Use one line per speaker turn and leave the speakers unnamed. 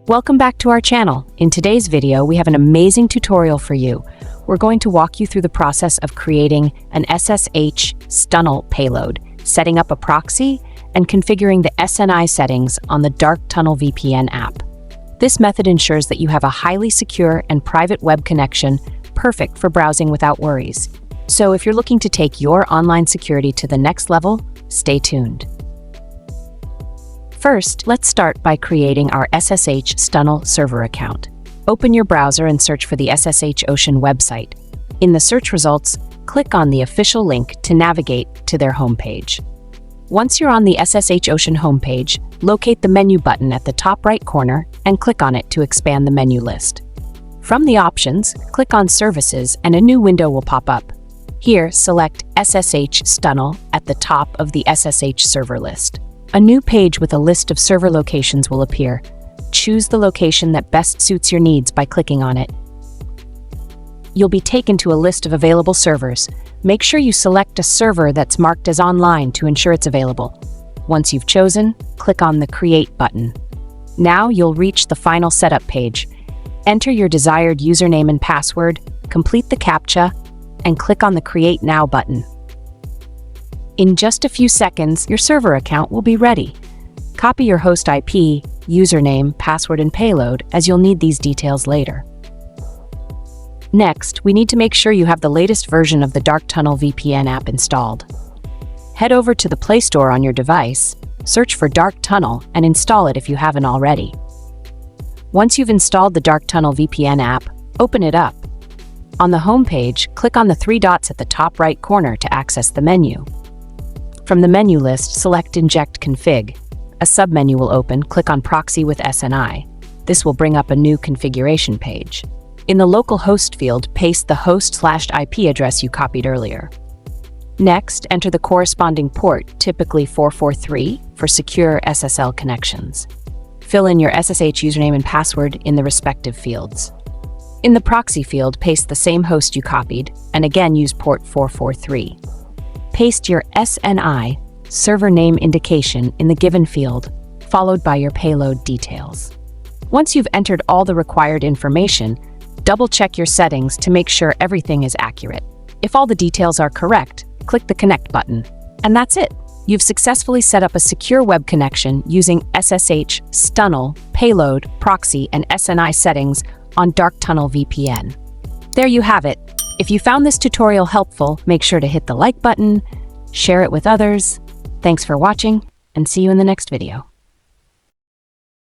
Welcome back to our channel. In today's video, we have an amazing tutorial for you. We're going to walk you through the process of creating an SSH Stunnel payload, setting up a proxy, and configuring the SNI settings on the Dark Tunnel VPN app. This method ensures that you have a highly secure and private web connection, perfect for browsing without worries. So if you're looking to take your online security to the next level, stay tuned. First, let's start by creating our SSH Stunnel server account. Open your browser and search for the SSHOcean website. In the search results, click on the official link to navigate to their homepage. Once you're on the SSHOcean homepage, locate the menu button at the top right corner and click on it to expand the menu list. From the options, click on Services and a new window will pop up. Here, select SSH Stunnel at the top of the SSH server list. A new page with a list of server locations will appear. Choose the location that best suits your needs by clicking on it. You'll be taken to a list of available servers. Make sure you select a server that's marked as online to ensure it's available. Once you've chosen, click on the Create button. Now you'll reach the final setup page. Enter your desired username and password, complete the CAPTCHA, and click on the Create Now button. In just a few seconds, your server account will be ready. Copy your host IP, username, password, and payload, as you'll need these details later. Next, we need to make sure you have the latest version of the Dark Tunnel VPN app installed. Head over to the Play Store on your device, search for Dark Tunnel, and install it if you haven't already. Once you've installed the Dark Tunnel VPN app, open it up. On the home page, click on the three dots at the top right corner to access the menu. From the menu list, select Inject Config. A submenu will open, click on Proxy with SNI. This will bring up a new configuration page. In the local host field, paste the host/IP address you copied earlier. Next, enter the corresponding port, typically 443, for secure SSL connections. Fill in your SSH username and password in the respective fields. In the proxy field, paste the same host you copied, and again use port 443. Paste your SNI server name indication in the given field, followed by your payload details. Once you've entered all the required information, double-check your settings to make sure everything is accurate. If all the details are correct, click the Connect button. And that's it! You've successfully set up a secure web connection using SSH, Stunnel, Payload, Proxy, and SNI settings on Dark Tunnel VPN. There you have it! If you found this tutorial helpful, make sure to hit the like button, share it with others. Thanks for watching, and see you in the next video.